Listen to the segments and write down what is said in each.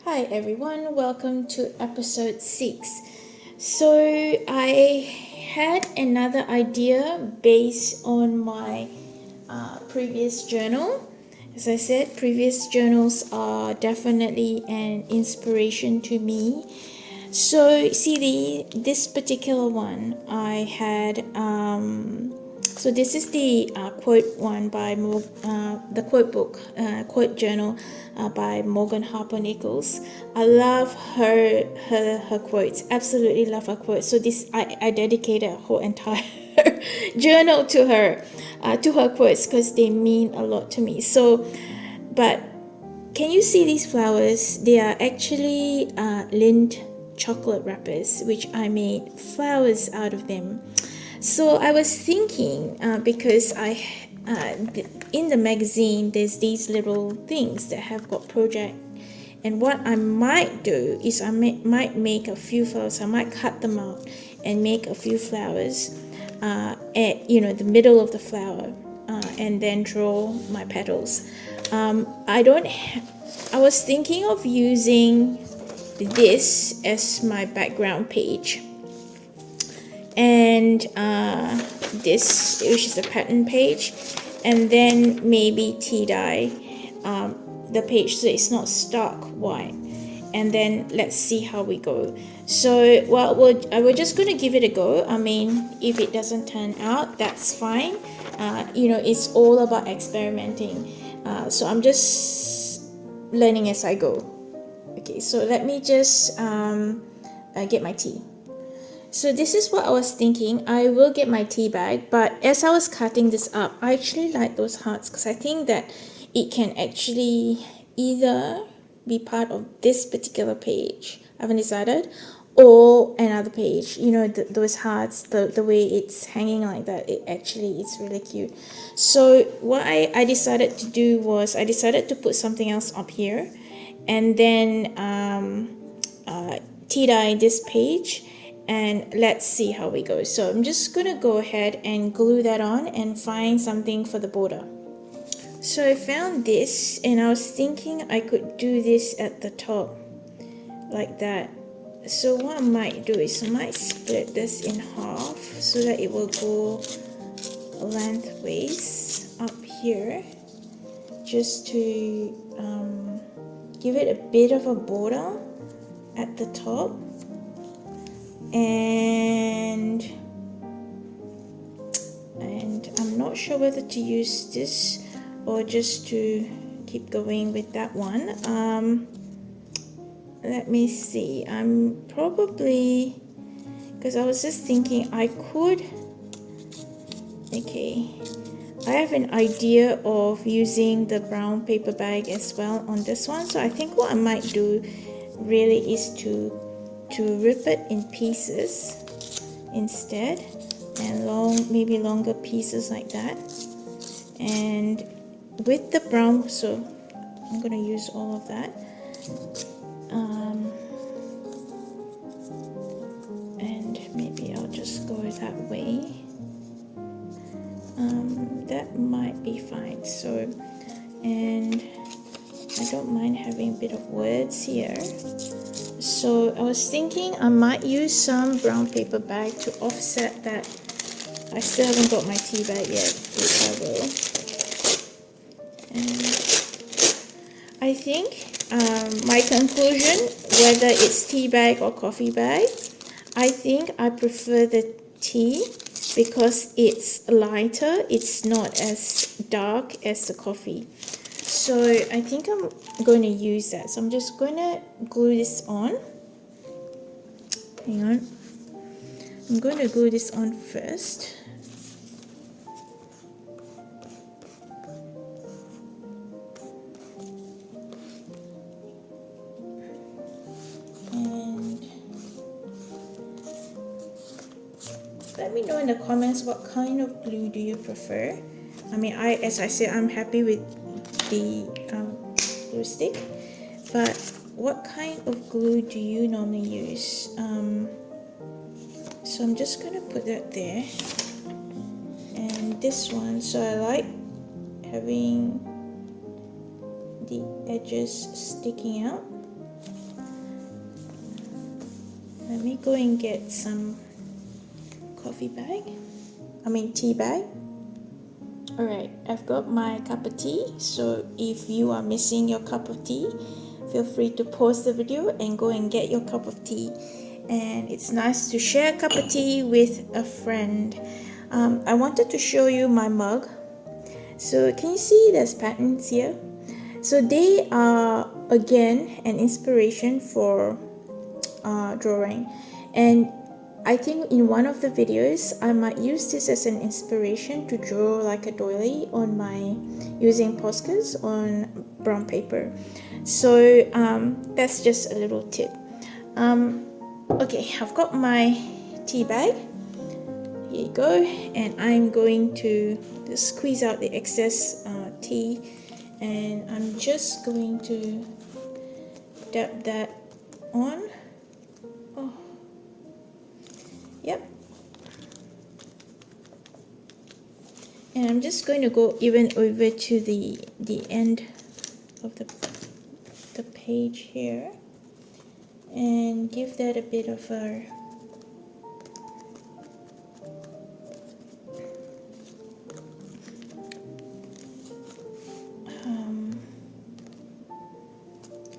Hi everyone, welcome to episode 6. So I had another idea based on my previous journal. As I said, previous journals are definitely an inspiration to me. So see this particular one I had so this is the quote one by the quote book, quote journal by Morgan Harper Nichols. I love her quotes. Absolutely love her quotes. So this I dedicated a whole entire journal to her quotes because they mean a lot to me. So, but can you see these flowers? They are actually Lindt chocolate wrappers, which I made flowers out of them. So I was thinking because in the magazine there's these little things that have got project, and what I might do is I might make a few flowers. I might cut them out and make a few flowers at the middle of the flower, and then draw my petals. I was thinking of using this as my background page, and this, which is a pattern page, and then maybe tea dye the page so it's not stark white, and then let's see how we go. So we're just going to give it a go. I mean, if it doesn't turn out, that's fine. It's all about experimenting. So I'm just learning as I go. Okay, so let me just get my tea. So this is what I was thinking. I will get my tea bag, but as I was cutting this up, I actually like those hearts because I think that it can actually either be part of this particular page, I haven't decided, or another page. Those hearts, the way it's hanging like that, it's really cute. So what I decided to do was I decided to put something else up here, and then tea dye this page, and let's see how we go. So I'm just gonna go ahead and glue that on and find something for the border. So I found this, and I was thinking I could do this at the top like that. So what I might do is I might split this in half so that it will go lengthways up here, just to give it a bit of a border at the top. And I'm not sure whether to use this or just to keep going with that one. Let me see. I'm probably, because I was just thinking I have an idea of using the brown paper bag as well on this one. So I think what I might do really is to rip it in pieces instead, and maybe longer pieces like that. And with the brown, so I'm gonna use all of that, and maybe I'll just go that way. That might be fine. So, and I don't mind having a bit of words here. So I was thinking I might use some brown paper bag to offset that. I still haven't got my tea bag yet, which I will. And I think my conclusion, whether it's tea bag or coffee bag, I think I prefer the tea because it's lighter. It's not as dark as the coffee. So I think I'm going to use that. So I'm just going to glue this on. Hang on. I'm going to glue this on first. And let me know in the comments what kind of glue do you prefer. I mean, as I said, I'm happy with the glue stick, but what kind of glue do you normally use? So I'm just gonna put that there, and this one, so I like having the edges sticking out. Let me go and get some tea bag. Alright, I've got my cup of tea. So if you are missing your cup of tea, feel free to pause the video and go and get your cup of tea. And it's nice to share a cup of tea with a friend. I wanted to show you my mug. So can you see there's patterns here? So they are again an inspiration for drawing. And I think in one of the videos I might use this as an inspiration to draw like a doily on using Poscas on brown paper. So that's just a little tip. Okay, I've got my tea bag. Here you go, and I'm going to squeeze out the excess tea, and I'm just going to dab that on. Oh, yep. And I'm just going to go even over to the end of the page here and give that a bit of a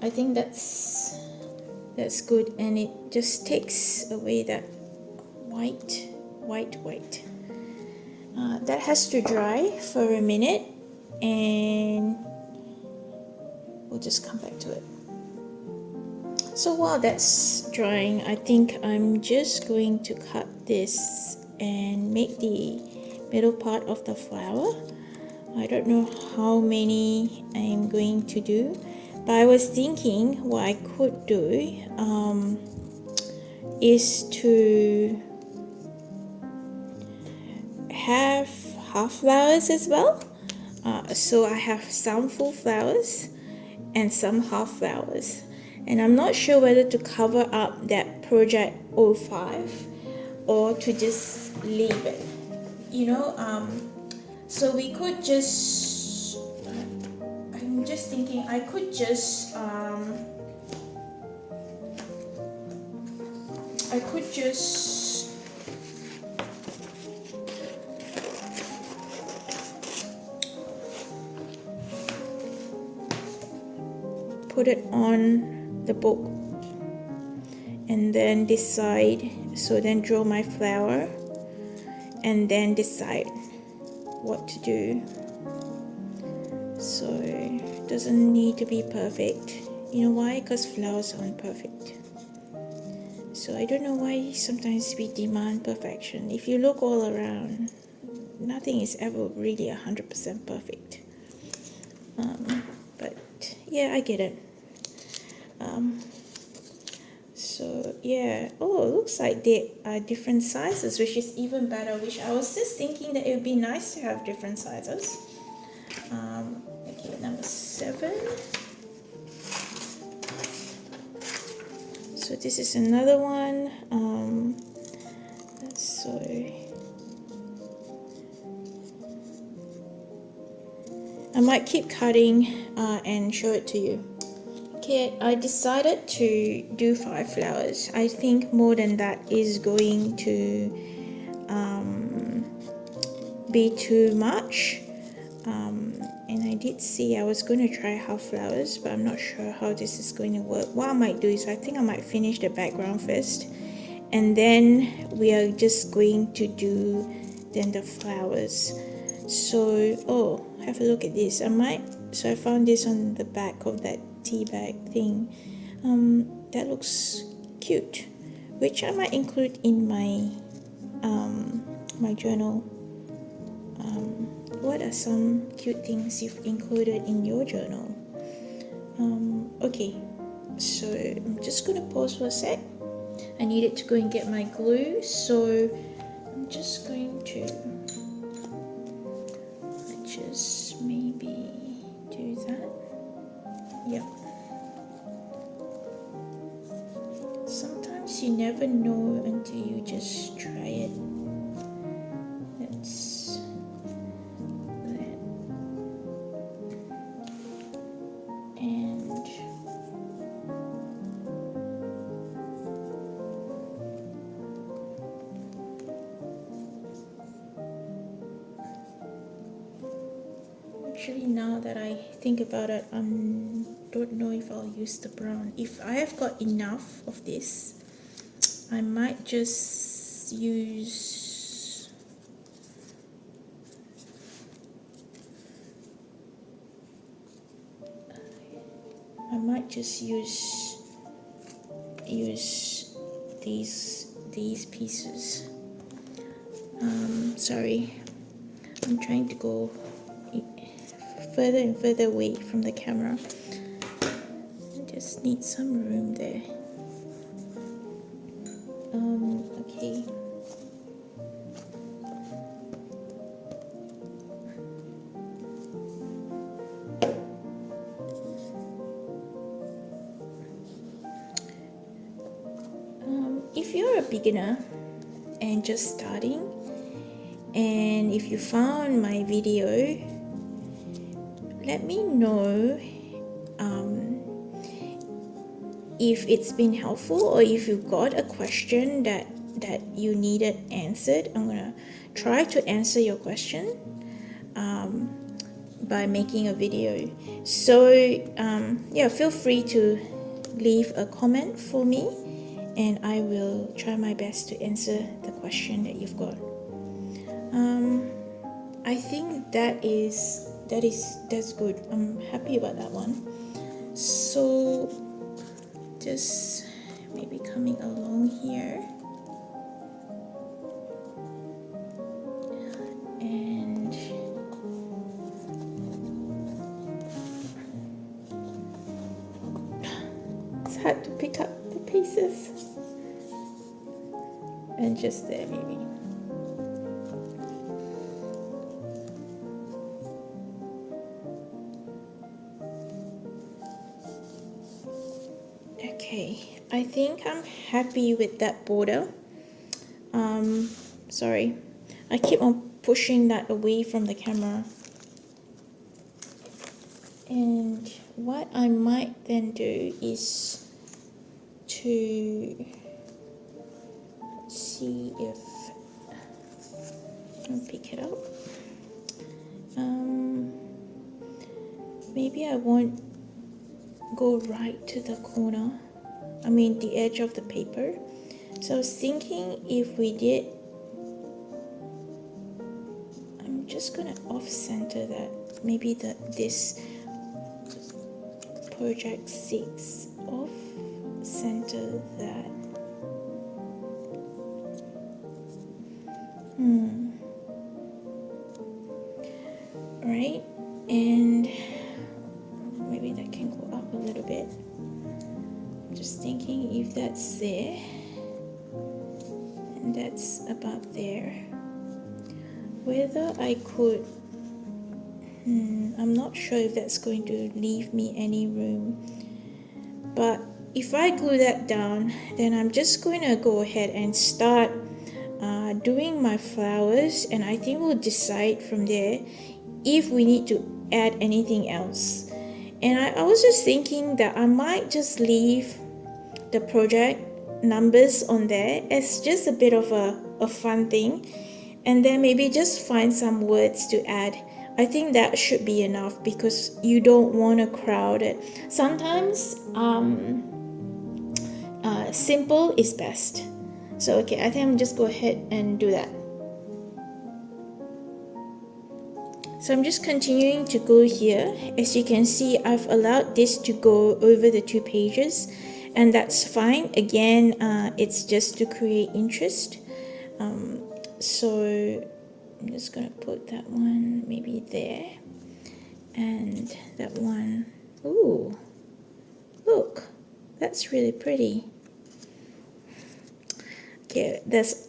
I think that's good, and it just takes away that white. That has to dry for a minute, and we'll just come back to it. So while that's drying, I think I'm just going to cut this and make the middle part of the flower. I don't know how many I'm going to do, but I was thinking what I could do is to have half flowers as well. So I have some full flowers and some half flowers, and I'm not sure whether to cover up that project 05 or to just leave it, so we could just I'm just thinking I could just put it on the book and then decide, so then draw my flower and then decide what to do. So it doesn't need to be perfect. You know why? Because flowers aren't perfect. So I don't know why sometimes we demand perfection. If you look all around, nothing is ever really 100% perfect. But yeah, I get it. So yeah, it looks like they are different sizes, which is even better, which I was just thinking that it would be nice to have different sizes. Okay, number 7. So this is another one. So I might keep cutting and show it to you. Okay, I decided to do 5 flowers. I think more than that is going to be too much. And I did see I was going to try half flowers, but I'm not sure how this is going to work. What I might do is I think I might finish the background first, and then we are just going to do then the flowers. So have a look at this. So I found this on the back of that tea bag thing. That looks cute, which I might include in my my journal. What are some cute things you've included in your journal? Okay, so I'm just gonna pause for a sec. I needed to go and get my glue, so I'm just going to just maybe do that. Yep. Sometimes you never know until you just try it. That's that. And actually, now that I think about it, I don't know if I'll use the brown. If I have got enough of this, I might just use these pieces. Sorry, I'm trying to go further and further away from the camera. I just need some room there. Okay. If you're a beginner and just starting, and if you found my video, let me know if it's been helpful, or if you've got a question that you needed answered. I'm gonna try to answer your question by making a video. So yeah, feel free to leave a comment for me, and I will try my best to answer the question that you've got. I think that's good. I'm happy about that one. So just maybe coming along here, and it's hard to pick up the pieces, and just there maybe. Okay, I think I'm happy with that border. Sorry, I keep on pushing that away from the camera. And what I might then do is to see if I'll pick it up. Maybe I won't go right to the corner, the edge of the paper. So I was thinking, if we did, I'm just gonna off center that, maybe this project 6, off center that. Right, and maybe that can go up a little bit. Just thinking if that's there, and that's about there, whether I could, I'm not sure if that's going to leave me any room, but if I glue that down, then I'm just going to go ahead and start doing my flowers, and I think we'll decide from there if we need to add anything else. And I was just thinking that I might just leave the project numbers on there as just a bit of a fun thing, and then maybe just find some words to add. I think that should be enough, because you don't want to crowd it. Sometimes simple is best. So okay, I think I'm just go ahead and do that. So I'm just continuing to go here. As you can see, I've allowed this to go over the 2 pages, and that's fine. Again, it's just to create interest. So I'm just gonna put that one maybe there, and that one. Ooh, look, that's really pretty. Okay, there's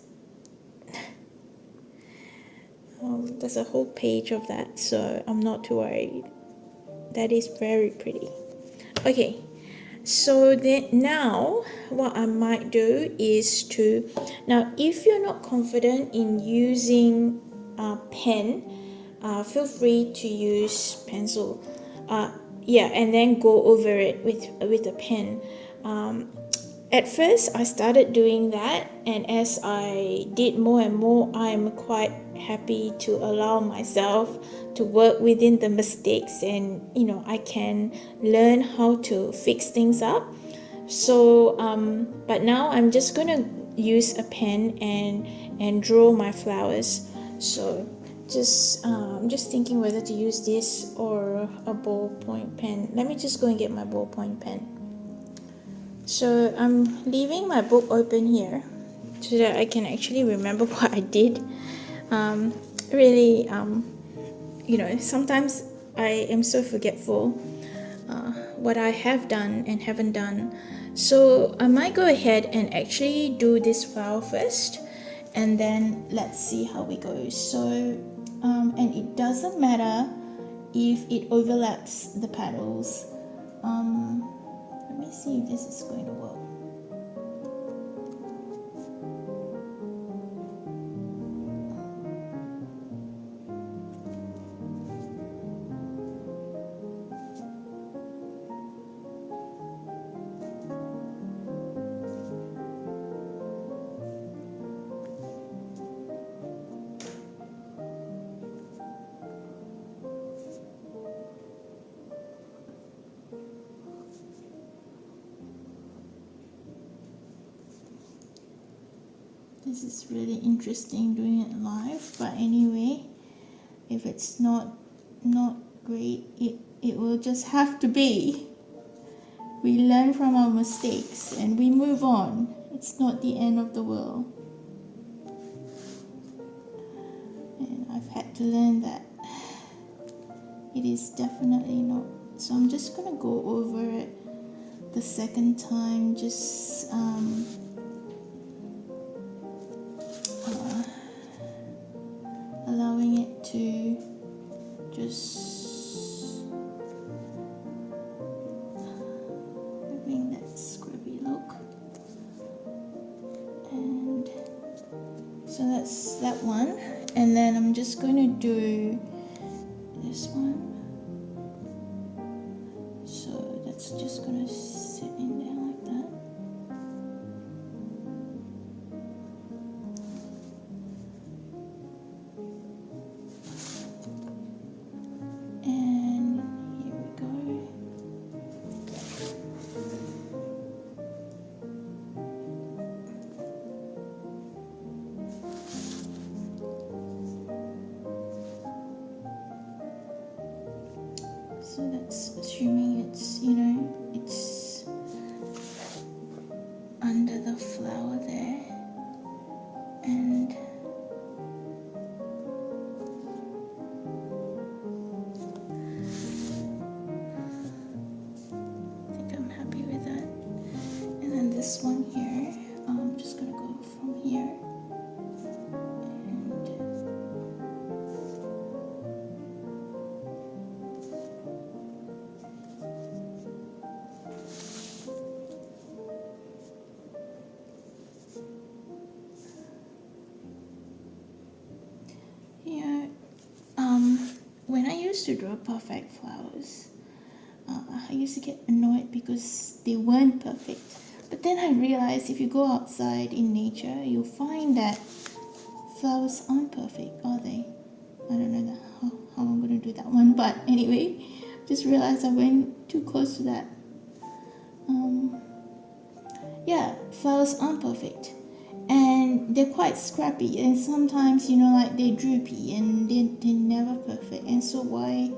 a whole page of that, so I'm not too worried. That is very pretty. Okay, so then now what I might do is to, now if you're not confident in using a pen, feel free to use pencil, and then go over it with a pen. At first, I started doing that, and as I did more and more, I'm quite happy to allow myself to work within the mistakes, and I can learn how to fix things up. So, but now I'm just gonna use a pen and draw my flowers. So, I'm just thinking whether to use this or a ballpoint pen. Let me just go and get my ballpoint pen. So I'm leaving my book open here so that I can actually remember what I did. Really, sometimes I am so forgetful what I have done and haven't done. So I might go ahead and actually do this flower first, and then let's see how we go. So, and it doesn't matter if it overlaps the petals. Let me see if this is going to work. This is really interesting doing it live, but anyway, if it's not great, it will just have to be. We learn from our mistakes and we move on. It's not the end of the world. And I've had to learn that it is definitely not. So I'm just gonna go over it the second time, just allowing it to just bring that scrubby look. And so that's that one. And then I'm just going to do this one. So that's just going to sit in there like that. And here we go. So that's assuming it's, it's under the flower there. And I think I'm happy with that. And then this one here, I'm just going to go from here. When I used to draw perfect flowers, I used to get annoyed because they weren't perfect. But then I realized if you go outside in nature, you'll find that flowers aren't perfect, are they? I don't know how I'm going to do that one, but anyway, just realized I went too close to that. Yeah, flowers aren't perfect. And they're quite scrappy, and sometimes like they're droopy and they're never perfect. And so why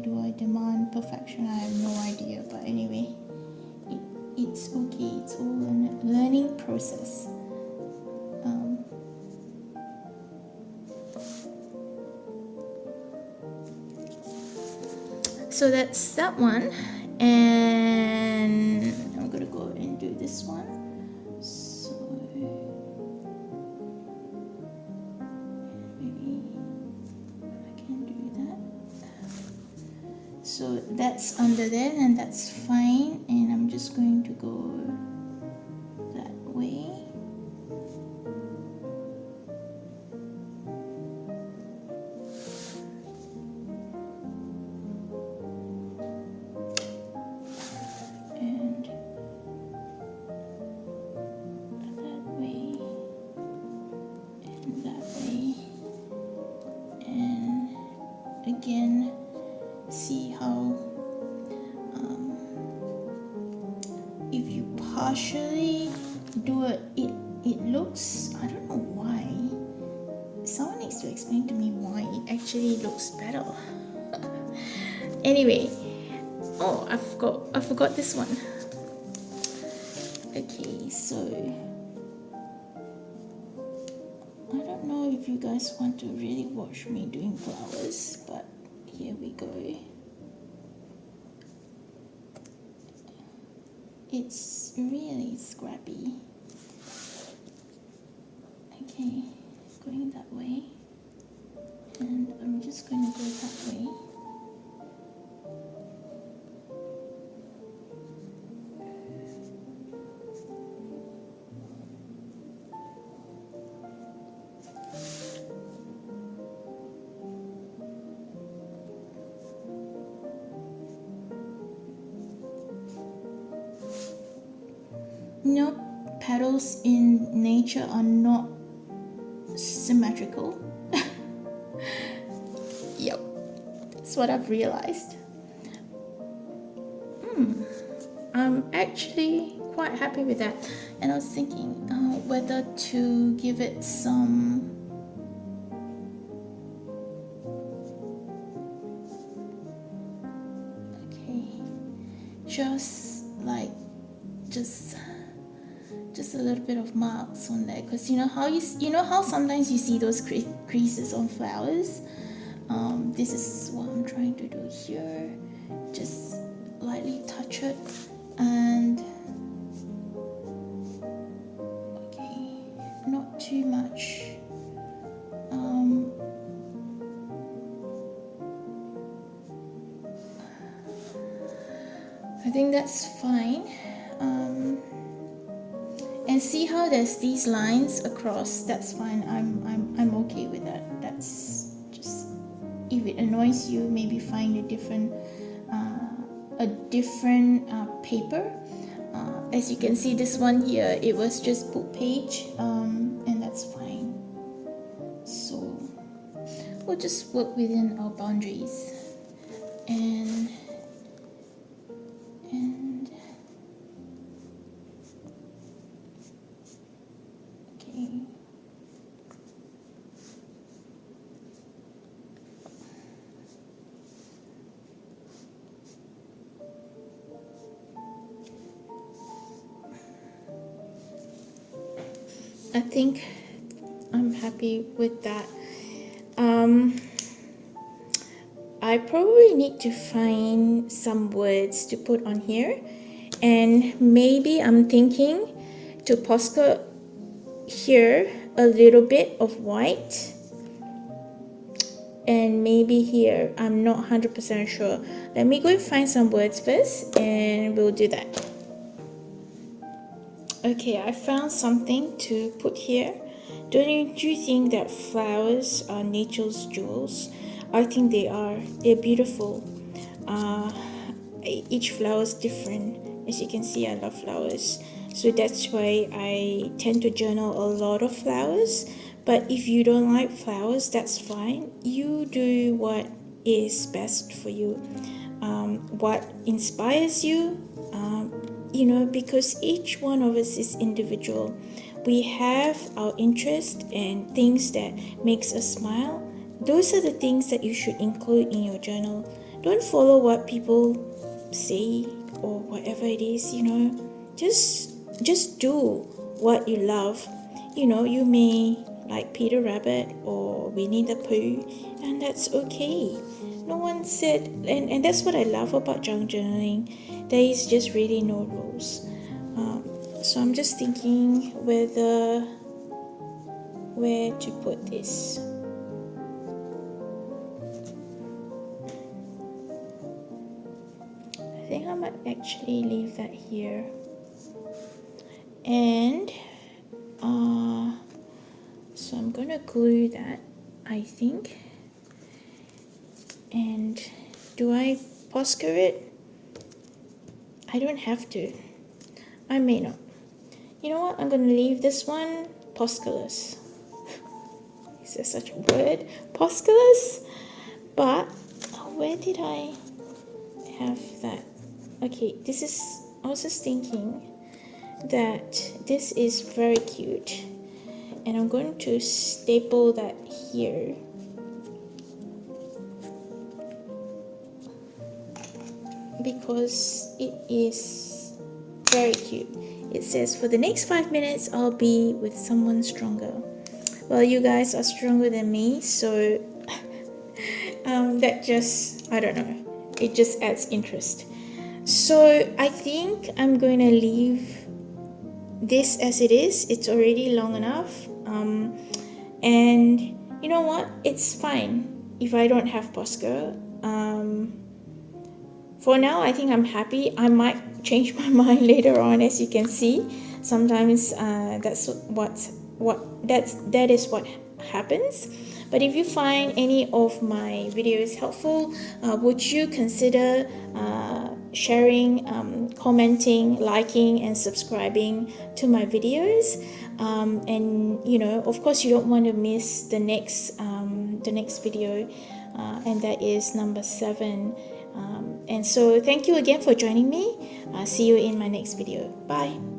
do I demand perfection? I have no idea, but anyway, it's okay. It's all a learning process. So that's that one, and I'm gonna go and do this one. So that's under there, and that's fine, and I'm just going to go that way. And can see how if you partially do it, it looks, I don't know why. Someone needs to explain to me why it actually looks better. Anyway, oh, I forgot this one. Okay, so I don't know if you guys want to really watch me doing flowers, but here we go. It's really scrappy. Okay, going that way, and I'm just going to go that way. Petals in nature are not symmetrical. Yep, that's what I've realized. I'm actually quite happy with that, and I was thinking whether to give it some just a little bit of marks on there, because you know how sometimes you see those creases on flowers. This is what I'm trying to do here. Just lightly touch it, and okay, not too much. I think that's fine. And see how there's these lines across. That's fine. I'm okay with that. That's just, if it annoys you, maybe find a different paper. As you can see, this one here, it was just book page, and that's fine. So we'll just work within our boundaries, and okay. I think I'm happy with that. I probably need to find some words to put on here, and maybe I'm thinking to postcard here a little bit of white, and maybe here, I'm not 100% sure. Let me go and find some words first, and we'll do that. Okay, I found something to put here. Don't you think that flowers are nature's jewels? I think they are. They're beautiful. Each flower is different. As you can see, I love flowers. So that's why I tend to journal a lot of flowers. But if you don't like flowers, that's fine. You do what is best for you. What inspires you, because each one of us is individual. We have our interest and things that makes us smile. Those are the things that you should include in your journal. Don't follow what people say or whatever it is, just do what you love. You may like Peter Rabbit or Winnie the Pooh, and that's okay. No one said, and that's what I love about junk journaling. There is just really no rules. So I'm just thinking where to put this. I think I might actually leave that here. And so I'm gonna glue that, I think. And do I postcard it? I don't have to. I may not. You know what? I'm gonna leave this one postcarless. Is there such a word? Postcarless? But where did I have that? Okay, I was just thinking that this is very cute, and I'm going to staple that here. Because it is very cute. It says, for the next 5 minutes, I'll be with someone stronger. Well, you guys are stronger than me, so that just, I don't know, it just adds interest. So I think I'm going to leave this as it is. It's already long enough. And you know what? It's fine if I don't have Posca. For now, I think I'm happy. I might change my mind later on, as you can see. Sometimes that is what happens. But if you find any of my videos helpful, would you consider sharing, commenting, liking, and subscribing to my videos? And of course, you don't want to miss the next video, and that is number 7. And so thank you again for joining me. See you in my next video. Bye.